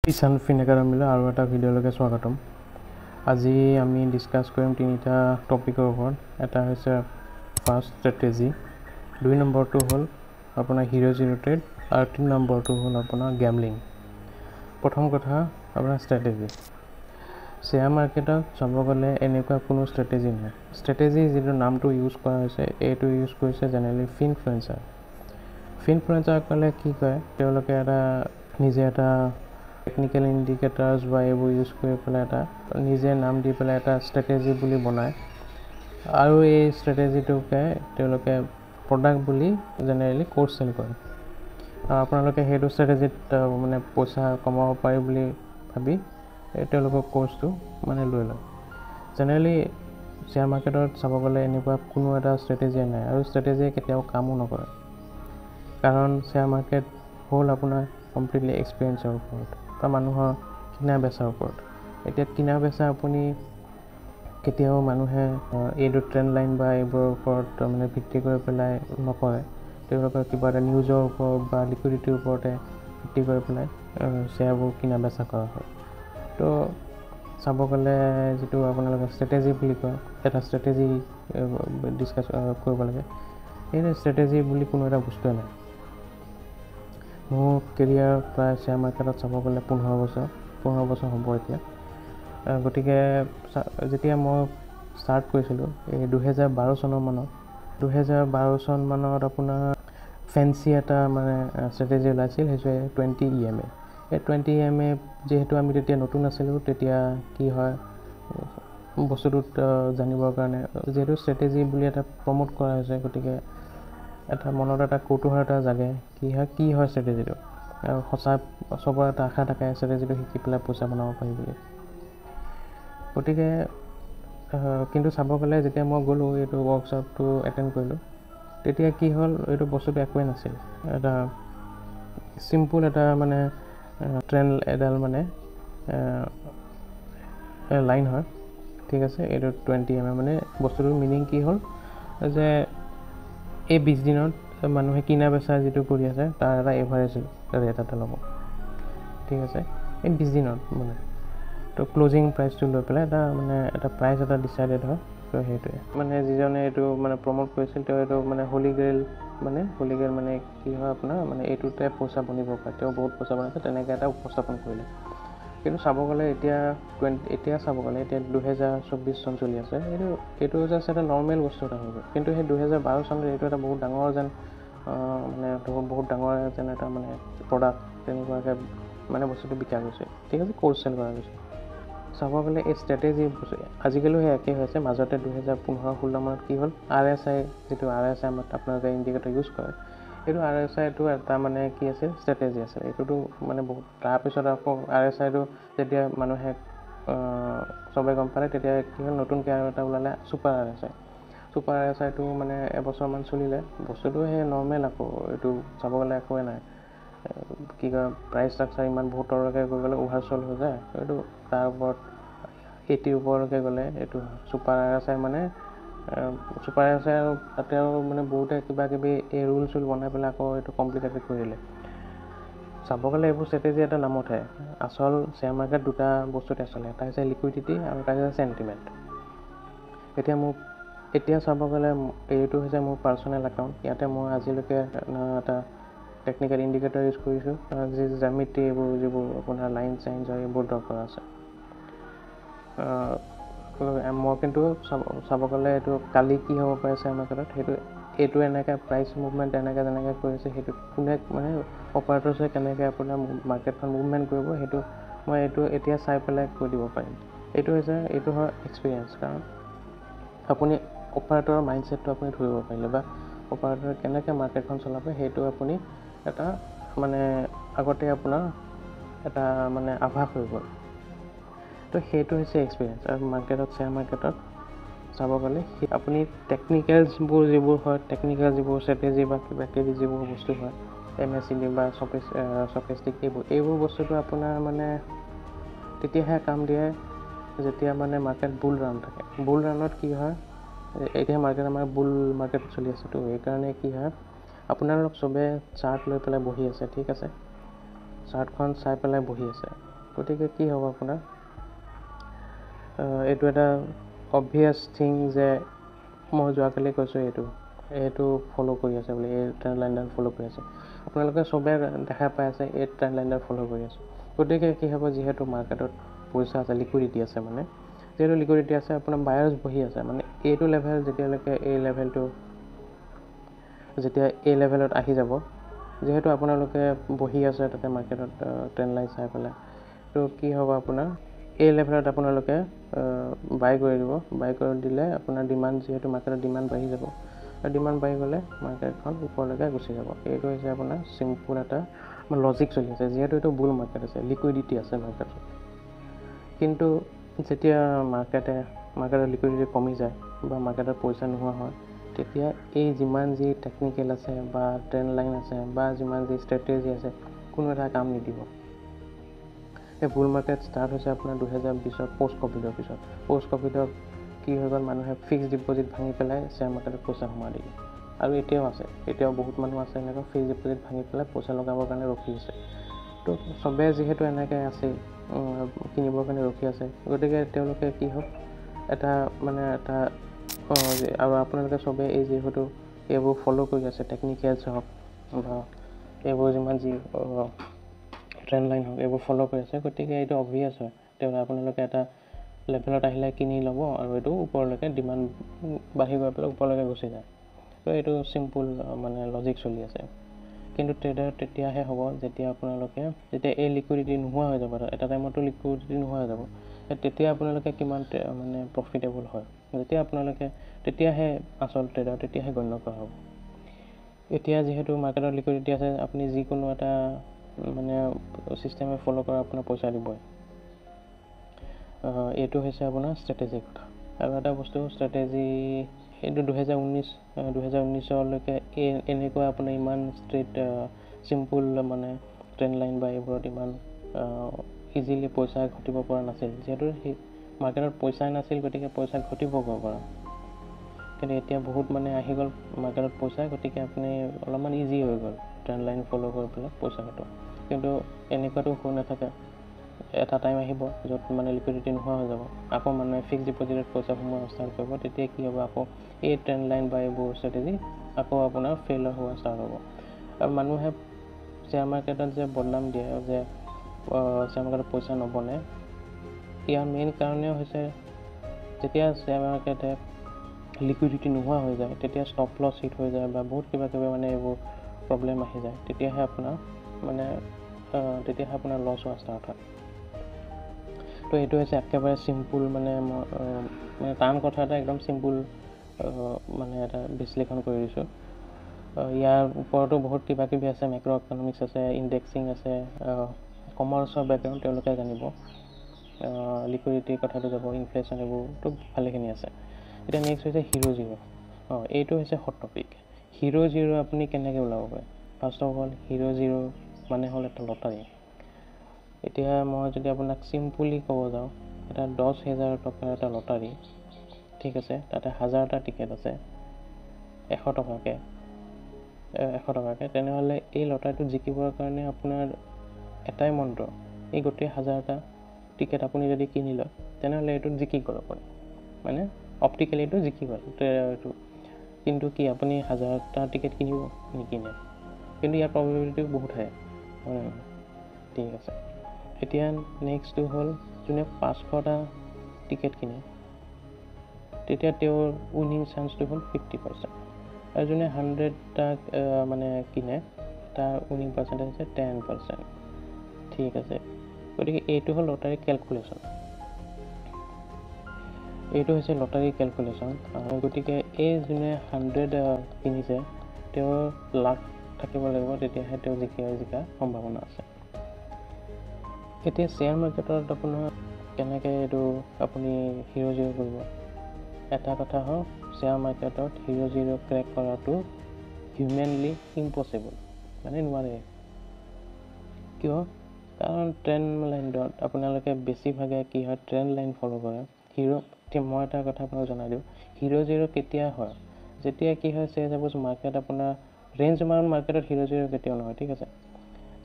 কিষাণ ফিন একাডেমিলৈ আৰু এটা ভিডিঅ'লৈকে স্বাগতম। আজি আমি ডিছকাছ কৰিম তিনিটা টপিকৰ ওপৰত। এটা হৈছে ফাৰ্ষ্ট ষ্ট্ৰেটেজি, 2 নম্বৰটো হ'ল আপোনাৰ হিৰ' জিৰ' ট্ৰেড আৰু 3 নম্বৰটো হ'ল আপোনাৰ গেমলিং। প্ৰথম কথা আপোনাৰ ষ্ট্ৰেটেজি। শ্বেয়াৰ মাৰ্কেটত চাব গ'লে এনেকুৱা কোনো ষ্ট্ৰেটেজি নাই। ষ্ট্ৰেটেজি যিটো নামটো ইউজ কৰা হৈছে এইটো ইউজ কৰিছে জেনেৰেলি ফিনফ্লুৱেঞ্চাৰ। ফিনফ্লুৱেঞ্চাৰসকলে কি কয়, তেওঁলোকে নিজে এটা টেকনিকেল ইণ্ডিকেটাৰ্ছ বা এইবোৰ ইউজ কৰি পেলাই এটা নিজে নাম দি পেলাই এটা ষ্ট্ৰেটেজি বুলি বনায় আৰু এই ষ্ট্ৰেটেজিটোকে তেওঁলোকে প্ৰডাক্ট বুলি জেনেৰেলি কোৰ্চ চেল কৰে আৰু আপোনালোকে সেইটো ষ্ট্ৰেটেজিত মানে পইচা কমাব পাৰি বুলি ভাবি তেওঁলোকৰ কোৰ্চটো মানে লৈ লয়। জেনেৰেলি শ্বেয়াৰ মাৰ্কেটত চাব গ'লে এনেকুৱা কোনো এটা ষ্ট্ৰেটেজি নাই আৰু ষ্ট্ৰেটেজিয়ে কেতিয়াও কামো নকৰে, কাৰণ শ্বেয়াৰ মাৰ্কেট হ'ল আপোনাৰ কমপ্লিটলি এক্সপিৰিয়েঞ্চৰ ওপৰত বা মানুহৰ কিনা বেচাৰ ওপৰত। এতিয়া কিনা বেচা আপুনি কেতিয়াও মানুহে এইটো ট্ৰেণ্ড লাইন বা এইবোৰৰ ওপৰত মানে ভিত্তি কৰি পেলাই নকৰে। তেওঁলোকৰ কিবা এটা নিউজৰ ওপৰত বা লিকুইডিটিৰ ওপৰতে ভিত্তি কৰি পেলাই শ্বেয়াৰবোৰ কিনা বেচা কৰা হয়। তো চাব গ'লে যিটো আপোনালোকে ষ্ট্ৰেটেজি বুলি কয়, এটা ষ্ট্ৰেটেজি ডিছকাছ কৰিব লাগে। এই ষ্ট্ৰেটেজি বুলি কোনো এটা বস্তুৱে নাই। মোৰ কেৰিয়াৰ প্ৰায় শ্বেয়াৰ মাৰ্কেটত চাব গ'লে 15 বছৰ হ'ব এতিয়া। গতিকে যেতিয়া মই ষ্টাৰ্ট কৰিছিলোঁ এই 2012 চন মানত আপোনাৰ ফেঞ্চি এটা মানে ষ্ট্ৰেটেজি ওলাইছিল, সেইটো 20 EMA। এই 20 EMA যিহেতু আমি তেতিয়া নতুন আছিলোঁ, তেতিয়া কি হয় বস্তুটোত জানিবৰ কাৰণে যিহেতু ষ্ট্ৰেটেজি বুলি এটা প্ৰমোট কৰা হৈছে, গতিকে এটা মনত এটা কৌতূহল এটা জাগে কি হয় ষ্ট্ৰেটেজিটো, আৰু সঁচা চবৰে এটা আশা থাকে ষ্ট্ৰেটেজিটো শিকি পেলাই পইচা বনাব পাৰি বুলি। গতিকে কিন্তু চাব গ'লে যেতিয়া মই গ'লোঁ এইটো ৱৰ্কশ্বপটো এটেণ্ড কৰিলোঁ, তেতিয়া কি হ'ল এইটো বস্তুটো একোৱেই নাছিল। এটা চিম্পুল এটা মানে ট্ৰেণ্ড এডাল মানে লাইন হয়, ঠিক আছে। এইটো 20 EMA মানে বস্তুটোৰ মিনিং কি হ'ল যে এই 20 দিনত মানুহে কিনা বেচা যিটো কৰি আছে তাৰ এটা এভাৰেজ ৰেট এটা ল'ব, ঠিক আছে। এই 20 দিনত মানে তো ক্ল'জিং প্ৰাইচটো লৈ পেলাই এটা প্ৰাইচ এটা ডিচাইডেড হয়। তো সেইটোৱে মানে যিজনে এইটো মানে প্ৰমোট কৰিছিল তেওঁ এইটো মানে হোলি গ্ৰেইল মানে কি হয় আপোনাৰ মানে এইটোতে পইচা বনিব পাৰে, তেওঁ বহুত পইচা বনাইছে তেনেকৈ এটা উপস্থাপন কৰিলে। কিন্তু চাব গ'লে এতিয়া 2024 চন চলি আছে, এইটো জাষ্ট এটা নৰ্মেল বস্তু এটা হৈ গ'ল। কিন্তু সেই 2012 চনত এইটো এটা বহুত ডাঙৰ যেন মানে বহুত ডাঙৰ যেন এটা মানে প্ৰডাক্ট তেনেকুৱাকৈ মানে বস্তুটো বিকা গৈছে, ঠিক আছে, কোৰ্চ চেল কৰা গৈছে। চাব গ'লে এই ষ্ট্ৰেটেজি আজিকালিও সেই একেই হৈছে। মাজতে 2015-16 মানত কি হ'ল, RSI যিটো RSI আপোনালোকে ইণ্ডিকেটৰ ইউজ কৰে, এইটো RSIটো এটা মানে কি আছিল ষ্ট্ৰেটেজি আছিল। এইটোতো মানে বহুত তাৰপিছত আকৌ RSIটো যেতিয়া মানুহে চবে গম পালে, তেতিয়া কি হ'ল নতুনকৈ আৰু এটা ওলালে ছুপাৰ RSIটো মানে এবছৰমান চলিলে, বস্তুটো সেই নৰ্মেল। আকৌ এইটো চাব গ'লে একোৱে নাই, কি কয় প্ৰাইচ ষ্ট্ৰাকচাৰ ইমান বহুতৰলৈকে গৈ গ'লে অভাৰচল হৈ যায়। এইটো তাৰ ওপৰত 80 ওপৰলৈকে গ'লে এইটো ছুপাৰ RSI আৰু তাতে আৰু মানে বহুতে কিবা কিবি এই ৰুল বনাই পেলাই আকৌ এইটো কমপ্লিকেটেড কৰি দিলে। চাব গ'লে এইবোৰ ষ্ট্ৰেটেজি এটা নামতহে। আচল শ্বেয়াৰ মাৰ্কেট দুটা বস্তুতে চলে, এটা হৈছে লিকুইডিটি আৰু এটা হৈছে চেণ্টিমেণ্ট। এতিয়া চাব গ'লে এইটো হৈছে মোৰ পাৰ্চনেল একাউণ্ট। ইয়াতে মই আজিলৈকে এটা টেকনিকেল ইণ্ডিকেটৰ ইউজ কৰিছোঁ, জ্যামিতি এইবোৰ যিবোৰ আপোনাৰ লাইন চাইন হয় এইবোৰ দৰকাৰ আছে। মই কিন্তু চাব গ'লে এইটো কালি কি হ'ব পাৰে শ্বেয়াৰ মাৰ্কেটত এইটো এনেকৈ প্ৰাইচ মুভমেণ্ট যেনেকৈ কৰিছে, সেইটো কোনে মানে অপাৰেটৰ্ছে কেনেকৈ আপোনাৰ মাৰ্কেটখন মুভমেণ্ট কৰিব, সেইটো মই এতিয়া চাই পেলাই কৈ দিব পাৰিম। এইটো হয় এক্সপিৰিয়েঞ্চ, কাৰণ আপুনি অপাৰেটৰৰ মাইণ্ডছেটটো আপুনি ধৰিব পাৰিলে বা অপাৰেটৰে কেনেকৈ মাৰ্কেটখন চলাব সেইটো আপুনি এটা মানে আগতে আপোনাৰ এটা মানে আভাস হৈ গ'ল। তো সেইটো হৈছে এক্সপিৰিয়েঞ্চ। আৰু শ্বেয়াৰ মাৰ্কেটত চাব গ'লে আপুনি টেকনিকেল যিবোৰ হয়, টেকনিকেল যিবোৰ ষ্ট্ৰেটেজি বা কিবা কিবি যিবোৰ বস্তু হয়, MACD বা ষ্টকেষ্টিক এইবোৰ বস্তুটো আপোনাৰ মানে তেতিয়াহে কাম দিয়ে যেতিয়া মানে মাৰ্কেট বুল ৰান থাকে। বুল ৰানত কি হয়, এতিয়া আমাৰ বুল মাৰ্কেট চলি আছে, তো সেইকাৰণে কি হয় আপোনালোক চবে চাৰ্ট লৈ পেলাই বহি আছে, ঠিক আছে, চাৰ্টখন চাই পেলাই বহি আছে। গতিকে কি হ'ব আপোনাৰ এইটো এটা অবভিয়াছ থিং যে মই যোৱাকালি কৈছোঁ এইটো ফ'ল' কৰি আছে বুলি, এই ট্ৰেণ্ড লাইনডাল ফ'ল' কৰি আছে। আপোনালোকে চবে দেখা পাই আছে এই ট্ৰেণ্ড লাইনডাল ফ'ল' কৰি আছে। গতিকে কি হ'ব, যিহেতু মাৰ্কেটত পইচা আছে, লিকুইডিটি আছে, মানে যিহেতু লিকুইডিটি আছে, আপোনাৰ বায়াৰ্ছ বহি আছে, মানে এইটো লেভেল যেতিয়ালৈকে যেতিয়া এই লেভেলত আহি যাব, যিহেতু আপোনালোকে বহি আছে তাতে মাৰ্কেটত ট্ৰেণ্ড লাইন চাই পেলাই, তো কি হ'ব আপোনাৰ এই লেভেলত আপোনালোকে বাই কৰি দিব। বাই কৰি দিলে আপোনাৰ ডিমাণ্ড, যিহেতু মাৰ্কেটত ডিমাণ্ড বাঢ়ি যাব, আৰু ডিমাণ্ড বাঢ়ি গ'লে মাৰ্কেটখন ওপৰলৈকে গুচি যাব। এইটো হৈছে আপোনাৰ চিম্পুল এটা লজিক চলি আছে, যিহেতু এইটো বুল মাৰ্কেট আছে, লিকুইডিটি আছে মাৰ্কেটত। কিন্তু যেতিয়া মাৰ্কেটৰ লিকুইডিটি কমি যায় বা মাৰ্কেটত পইচা নোহোৱা হয়, তেতিয়া এই যিমান যি টেকনিকেল আছে বা ট্ৰেণ্ড লাইন আছে বা যিমান যি ষ্ট্ৰেটেজি আছে, কোনো এটা কাম নিদিব। এই বুল মাৰ্কেট ষ্টাৰ্ট হৈছে আপোনাৰ 2020 পষ্ট ক'ভিডত কি হৈ গ'ল, মানুহে ফিক্সড ডিপ'জিট ভাঙি পেলাই শ্বেয়াৰ মাৰ্কেটত পইচা সোমাই দিলে। আৰু এতিয়াও বহুত মানুহ আছে এনেকৈ ফিক্সড ডিপ'জিট ভাঙি পেলাই পইচা লগাবৰ কাৰণে ৰখি আছে। তো চবে যিহেতু এনেকৈ আছে, কিনিবৰ কাৰণে ৰখি আছে, গতিকে তেওঁলোকে কি হওক আৰু আপোনালোকে চবে যিহেতু এইবোৰ ফ'ল' কৰি আছে, টেকনিকেলছ হওক বা এইবোৰ যিমান যি ট্ৰেণ্ড লাইন হওক, এইবোৰ ফ'ল' কৰি আছে। গতিকে এইটো অবভিয়াছ হয়, আপোনালোকে এটা লেভেলত আহিলে কিনি ল'ব, আৰু এইটো ওপৰলৈকে ডিমাণ্ড বাঢ়ি গৈ পেলাই ওপৰলৈকে গুচি যায়। তো এইটো চিম্পুল লজিক চলি আছে। কিন্তু ট্ৰেডাৰ তেতিয়াহে হ'ব যেতিয়া এই লিকুইডিটি নোহোৱা হৈ যাব, এটা টাইমতো লিকুইডিটি নোহোৱা হৈ যাব, তেতিয়া আপোনালোকে কিমান প্ৰফিটেবল হয়, তেতিয়াহে আচল ট্ৰেডাৰ, তেতিয়াহে গণ্য কৰা হ'ব। এতিয়া যিহেতু মাৰ্কেটত লিকুইডিটি আছে, আপুনি যিকোনো এটা চিষ্টেমে ফ'ল' কৰা আপোনাৰ পইচা দিবই। এইটো হৈছে আপোনাৰ ষ্ট্ৰেটেজিৰ কথা। আৰু এটা বস্তু ষ্ট্ৰেটেজি, এইটো 2019লৈকে এনেকুৱা আপোনাৰ ইমান চিম্পুল ট্ৰেণ্ড লাইন বা এইবোৰত ইমান ইজিলি পইচা ঘটিব পৰা নাছিল, যিহেতু সেই মাৰ্কেটত পইচাই নাছিল, গতিকে পইচা ঘটিব ক'ৰ পৰা। কিন্তু এতিয়া বহুত আহি গ'ল মাৰ্কেটত পইচা, গতিকে আপুনি অলপমান ইজি হৈ গ'ল ট্ৰেণ্ড লাইন ফ'ল' কৰি পেলাই পইচা ঘটোৱা। কিন্তু এনেকুৱাতো হৈ নাথাকে, এটা টাইম আহিব য'ত লিকুইডিটি নোহোৱা হৈ যাব, আকৌ মানুহে ফিক্সড ডিপ'জিটত পইচা সোমোৱা ষ্টাৰ্ট কৰিব, তেতিয়া কি হ'ব, আকৌ এই ট্ৰেণ্ড লাইন বা এইবোৰ ষ্ট্ৰেটেজি আকৌ আপোনাৰ ফেইলৰ হোৱা ষ্টাৰ্ট হ'ব। আৰু মানুহে শ্বেয়াৰ মাৰ্কেটত যে বদনাম দিয়ে যে শ্বেয়াৰ মাৰ্কেটত পইচা নবনে, ইয়াৰ মেইন কাৰণেই হৈছে যেতিয়া শ্বেয়াৰ মাৰ্কেটে লিকুইডিটি নোহোৱা হৈ যায়, তেতিয়া ষ্টপ লছ হিট হৈ যায় বা বহুত কিবা কিবি এইবোৰ প্ৰব্লেম আহি যায়, তেতিয়াহে আপোনাৰ লছ হোৱা ষ্টাৰ্ট হয়। তো এইটো হৈছে একেবাৰে চিম্পুল টান কথা এটা, একদম চিম্পুল এটা বিশ্লেষণ কৰি দিছোঁ। ইয়াৰ ওপৰতো বহুত কিবা কিবি আছে, মেক্ৰ' ইকনমিক্স আছে, ইণ্ডেক্সিং আছে, কমাৰ্চৰ বেকগ্ৰাউণ্ড তেওঁলোকে জানিব, লিকুইডিটিৰ কথাটো যাব, ইনফ্লেশ্যন, এইবোৰতো ভালেখিনি আছে। এতিয়া নেক্সট হৈছে HeroZero। এইটো হৈছে হট টপিক। HeroZero আপুনি কেনেকৈ ওলাব পাৰে? ফাৰ্ষ্ট অফ অল HeroZero হ'ল এটা লটাৰী। এতিয়া মই যদি আপোনাক চিম্পুলি ক'ব যাওঁ, এটা 10,000 টকাৰ এটা লটাৰী, ঠিক আছে, তাতে 1000টা টিকেট আছে 100 টকাকৈ, তেনেহ'লে এই লটাৰীটো জিকিবৰ কাৰণে আপোনাৰ এটাই মন্ত্ৰ, এই গোটেই 1000টা টিকেট আপুনি যদি কিনি লয়, তেনেহ'লে এইটোত জিকি গ'ল আপুনি, অপ্টিকেলি এইটো জিকি গ'ল এইটো। কিন্তু কি আপুনি 1000টা টিকেট কিনিব? নিকিনে। কিন্তু ইয়াৰ প্ৰবেবিলিটি বহুত হাই, হয় নহয়? ঠিক আছে। এতিয়া নেক্সটটো হ'ল, যোনে 500টা টিকেট কিনে, তেতিয়া তেওঁৰ উইনিং চান্সটো হ'ল 50%। আৰু যোনে 100টা কিনে, তাৰ উইনিং পাৰ্চেণ্টেজ হৈছে 10%। ঠিক আছে। গতিকে এইটো হ'ল লটাৰী কেলকুলেশ্যন। গতিকে এই যোনে 100 কিনিছে, তেওঁৰ লাক থাকিব লাগিব, তেতিয়াহে তেওঁ জিকাৰ সম্ভাৱনা আছে। এতিয়া শ্বেয়াৰ মাৰ্কেটত আপোনাৰ কেনেকৈ এইটো আপুনি HeroZero কৰিব? এটা কথা হ'ল, শ্বেয়াৰ মাৰ্কেটত HeroZero ক্ৰেক কৰাটো হিউমেনলি ইম্পচিবল, নোৱাৰে। কিয়? কাৰণ ট্ৰেণ্ড লাইনত আপোনালোকে বেছিভাগে কি হয়, ট্ৰেণ্ড লাইন ফ'ল' কৰে। মই এটা কথা আপোনাক জনাই দিওঁ, HeroZero কেতিয়া হয়? যেতিয়া কি হয়, চাপ'জ মাৰ্কেট আপোনাৰ ৰেঞ্জ মাৰ্কেটত HeroZero কেতিয়াও নহয়, ঠিক আছে।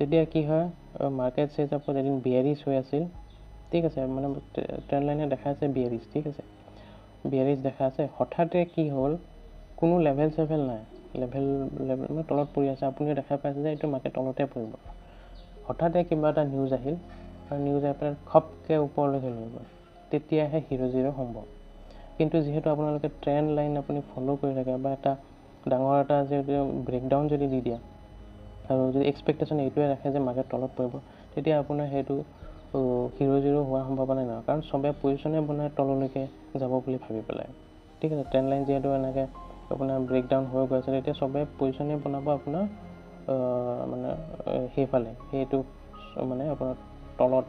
তেতিয়া কি হয়, মাৰ্কেট চেজআপত এদিন বিয়াৰিছ হৈ আছিল, ঠিক আছে, মানে ট্ৰেণ্ড লাইনে দেখাইছে বিয়াৰিছ, ঠিক আছে, বিয়াৰিছ দেখা আছে। হঠাতে কি হ'ল, কোনো লেভেল চেভেল নাই, লেভেল মানে তলত পৰি আছে, আপুনিও দেখা পাইছে যে এইটো মাৰ্কেট তলতে পৰিব। হঠাতে কিবা এটা নিউজ আহিল, আৰু নিউজ আহি পেলাই খপকৈ ওপৰলৈকে লৈ গ'ল, তেতিয়াহে হিৰ' জিৰ' সম্ভৱ। কিন্তু যিহেতু আপোনালোকে ট্ৰেণ্ড লাইন আপুনি ফ'ল' কৰি থাকে, বা এটা ডাঙৰ এটা যদি ব্ৰেকডাউন যদি দি দিয়ে, আৰু যদি এক্সপেক্টেশ্যন এইটোৱে ৰাখে যে মাৰ্কেট তলত পৰিব, তেতিয়া আপোনাৰ সেইটো হিৰ' জিৰ' হোৱাৰ সম্ভাৱনা নহয়, কাৰণ চবে পজিশ্যনে বনাই তললৈকে যাব বুলি ভাবি পেলাই, ঠিক আছে। ট্ৰেণ্ড লাইন যিহেতু এনেকৈ আপোনাৰ ব্ৰেকডাউন হৈ গৈ আছে, তেতিয়া চবে পজিশ্যনে বনাব আপোনাৰ মানে সেইফালে, সেইটো মানে আপোনাৰ তলত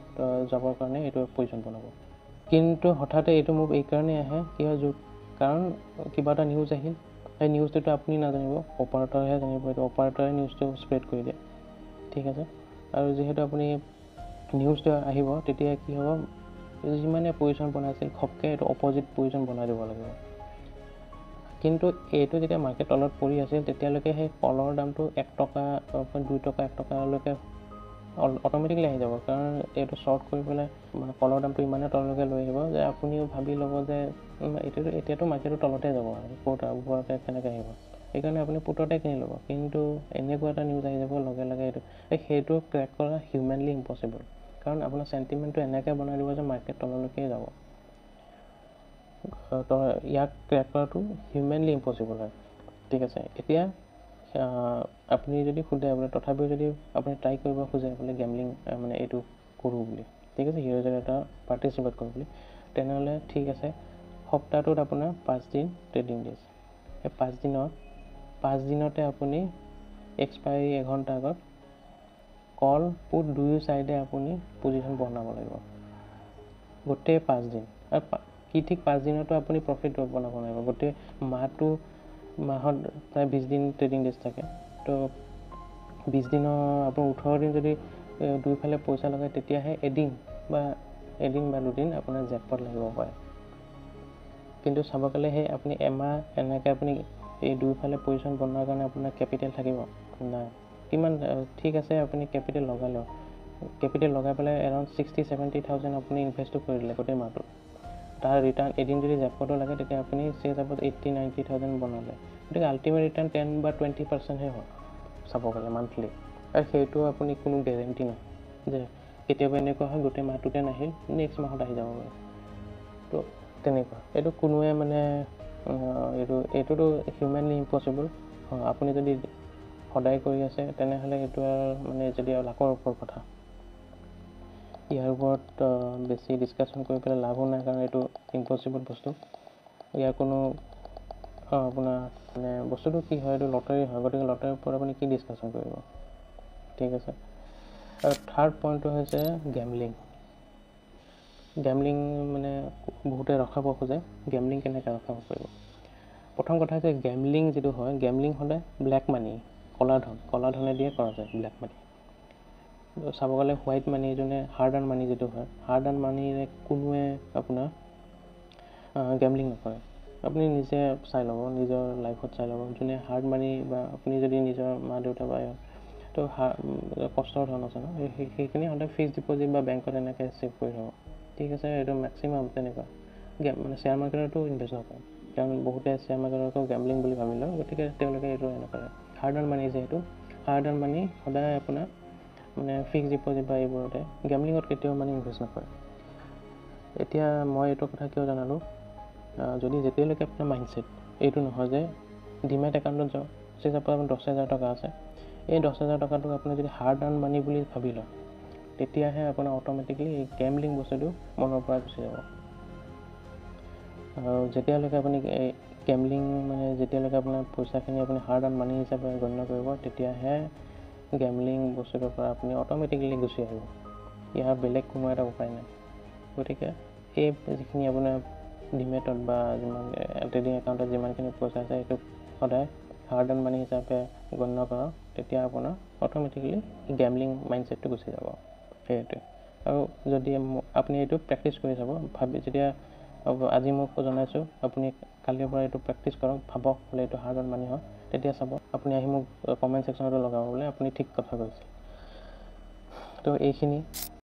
যাবৰ কাৰণে এইটো পজিশ্যন বনাব। কিন্তু হঠাতে এইটো মুভ এই কাৰণেই আহে, কি হয়, কাৰণ কিবা এটা নিউজ আহিল, সেই নিউজটোতো আপুনি নাজানিব, অপাৰেটৰহে জানিব, এইটো অপাৰেটৰে নিউজটো স্প্ৰেড কৰি দিয়ে, ঠিক আছে। আৰু যিহেতু আপুনি নিউজটো আহিব, তেতিয়া কি হ'ব, যিমানে পজিশ্যন বনাইছিল খপকৈ এইটো অপজিট পজিশ্যন বনাই দিব লাগিব। কিন্তু এইটো যেতিয়া মাৰ্কেট তলত পৰি আছিল, তেতিয়ালৈকে সেই কলৰ দামটো 1 টকা, 2 টকা, 1 টকালৈকে অট'মেটিকলি আহি যাব, কাৰণ এইটো শ্বৰ্ট কৰি পেলাই মানে কলৰ দামটো ইমানে তললৈকে লৈ আহিব যে আপুনিও ভাবি ল'ব যে এতিয়াতো মাৰ্কেটটো তলতে যাব, আৰু ক'ত ওপৰতে কেনেকৈ আহিব, সেইকাৰণে আপুনি পুটতে কিনি ল'ব। কিন্তু এনেকুৱা এটা নিউজ আহি যাব লগে লগে সেইটো ক্ৰেক কৰা হিউমেনলি ইম্পচিবল, কাৰণ আপোনাৰ চেণ্টিমেণ্টটো এনেকৈ বনাই দিব যে মাৰ্কেট তললৈকে যাব। ইয়াক ক্ৰেক কৰাটো হিউমেনলি ইম্পচিবল হয়, ঠিক আছে। এতিয়া আপুনি যদি সোধে বোলে, তথাপিও যদি আপুনি ট্ৰাই কৰিব খোজে বোলে গেমলিং মানে এইটো কৰোঁ বুলি, ঠিক আছে, হিৰ' জিৰ' এটা পাৰ্টিচিপেট কৰোঁ বুলি, তেনেহ'লে ঠিক আছে, সপ্তাহটোত আপোনাৰ 5 দিন ট্ৰেডিং ডেজ, সেই 5 দিনতে আপুনি এক্সপাইৰী 1 ঘণ্টা আগত কল পুট দুয়ো ছাইডে আপুনি পজিশ্যন বনাব লাগিব, গোটেই 5 দিন। আৰু কি ঠিক 5 দিনতো আপুনি প্ৰফিট বনাব নোৱাৰিব, গোটেই মাহত প্ৰায় 20 দিন ট্ৰেডিং ডেজ থাকে, তো 20 দিনৰ আপুনি 18 দিন যদি দুইফালে পইচা লগায়, তেতিয়াহে এদিন বা 2 দিন আপোনাৰ জেকপট লাগিব পাৰে। কিন্তু চাব গ'লে সেই আপুনি এমাহ এনেকৈ আপুনি এই দুইফালে পজিশ্যন বনোৱাৰ কাৰণে আপোনাৰ কেপিটেল থাকিব নাই, কিমান, ঠিক আছে, আপুনি কেপিটেল লগালে, কেপিটেল লগাই পেলাই এৰাউণ্ড 60-70,000 আপুনি ইনভেষ্টটো কৰি দিলে গোটেই মাহটোত, তাৰ ৰিটাৰ্ণ এদিন যদি জেকপটো লাগে, তেতিয়া আপুনি হিচাপত 80-90,000 বনালে, গতিকে আল্টিমেট ৰিটাৰ্ণ 10 বা 20%হে হয় চাব গ'লে মান্থলি। আৰু সেইটো আপুনি কোনো গেৰেণ্টি নাই যে কেতিয়াবা এনেকুৱা হয় গোটেই মাহটোতে নাহিল, নেক্সট মাহত আহি যাব পাৰে, তো তেনেকুৱা। এইটো কোনোৱে মানে এইটোতো হিউমেনলি ইম্পচিবল। আপুনি যদি সদায় কৰি আছে, তেনেহ'লে এইটো মানে যদি লাকৰ ওপৰত কথা, ইয়াৰ ওপৰত বেছি ডিছকাশ্যন কৰি পেলাই লাভো নাই, কাৰণ এইটো ইম্পচিবল বস্তু। ইয়াৰ কোনো আপোনাৰ মানে বস্তুটো কি হয়, এইটো লটাৰী হয়, গতিকে লটাৰীৰ ওপৰত আপুনি কি ডিছকাশ্যন কৰিব, ঠিক আছে। আৰু থাৰ্ড পইণ্টটো হৈছে গেমলিং মানে বহুতে ৰখাব খোজে, গেমলিং কেনেকৈ ৰখাব পাৰিব। প্ৰথম কথা হৈছে গেমলিং যিটো হয়, গেমলিং হ'লে ব্লেক মানি, ক'লা ধনেদিয়ে কৰা যায় ব্লেক মানি। চাব গ'লে হোৱাইট মানি, যোনে হাৰ্ড আৰ্ণ মানি যিটো হয়, হাৰ্ড আৰ্ণ মানিৰে কোনোৱে আপোনাৰ গেমলিং নকৰে। আপুনি নিজে চাই ল'ব, নিজৰ লাইফত চাই ল'ব, যোনে হাৰ্ড মানি, বা আপুনি যদি নিজৰ মা দেউতা বা তো কষ্টৰ ধন আছে ন, সেইখিনি সদায় ফিক্সড ডিপ'জিট বা বেংকত এনেকৈ ছেভ কৰি থ'ব, ঠিক আছে। এইটো মেক্সিমাম তেনেকুৱা মানে শ্বেয়াৰ মাৰ্কেটতো ইনভেষ্ট নকৰে, কাৰণ বহুতে শ্বেয়াৰ মাৰ্কেটতো গেমলিং বুলি ভাবি লয়, গতিকে তেওঁলোকে এইটো নকৰে। হাৰ্ড আৰ্ণ মানি যিহেতু, হাৰ্ড আৰ্ণ মানি সদায় আপোনাৰ মানে ফিক্সড ডিপ'জিট বা এইবোৰতে, গেমলিঙত কেতিয়াও মানে ইনভেষ্ট নকৰে। এতিয়া মই এইটো কথা কিয় জনালোঁ, যদি যেতিয়ালৈকে আপোনাৰ মাইণ্ডছেট এইটো নহয় যে ডিমেট একাউণ্টত যাওঁ, আপোনাৰ 10,000 টকা আছে, এই 10,000 টকাটোক আপুনি যদি হাৰ্ড আৰ্ণ মানি বুলি ভাবি লয়, তেতিয়াহে আপোনাৰ অট'মেটিকলি এই গেমলিং বস্তুটো মনৰ পৰা গুচি যাব। আৰু যেতিয়ালৈকে আপুনি এই গেমলিং মানে যেতিয়ালৈকে আপোনাৰ পইচাখিনি আপুনি হাৰ্ড আৰ্ণ মানি হিচাপে গণ্য কৰিব, তেতিয়াহে গেমলিং বস্তুটোৰ পৰা আপুনি অট'মেটিকলি গুচি আহিব, ইয়াৰ বেলেগ কোনো এটা উপায় নাই। গতিকে এই যিখিনি আপোনাৰ ডিমেটত বা যিমান ট্ৰেডিং একাউণ্টত যিমানখিনি পইচা আছে, সেইটো সদায় হাৰ্ড আৰ্ণ মানি হিচাপে গণ্য কৰক, তেতিয়া আপোনাৰ অট'মেটিকলি গেমলিং মাইণ্ডছেটটো গুচি যাব, সেইটোৱে। আৰু যদি আপুনি এইটো প্ৰেক্টিচ কৰি চাব, যেতিয়া আজি মোক জনাইছোঁ, আপুনি কালিৰ পৰা এইটো প্ৰেক্টিচ কৰক, ভাবক বোলে এইটো হাৰ্ড আৰ্ণ মানি হয়, তেতিয়া চাব আপুনি আহি মোক কমেণ্ট ছেকশ্যনতো লগাব বোলে আপুনি ঠিক কথা কৈছে। তো এইখিনি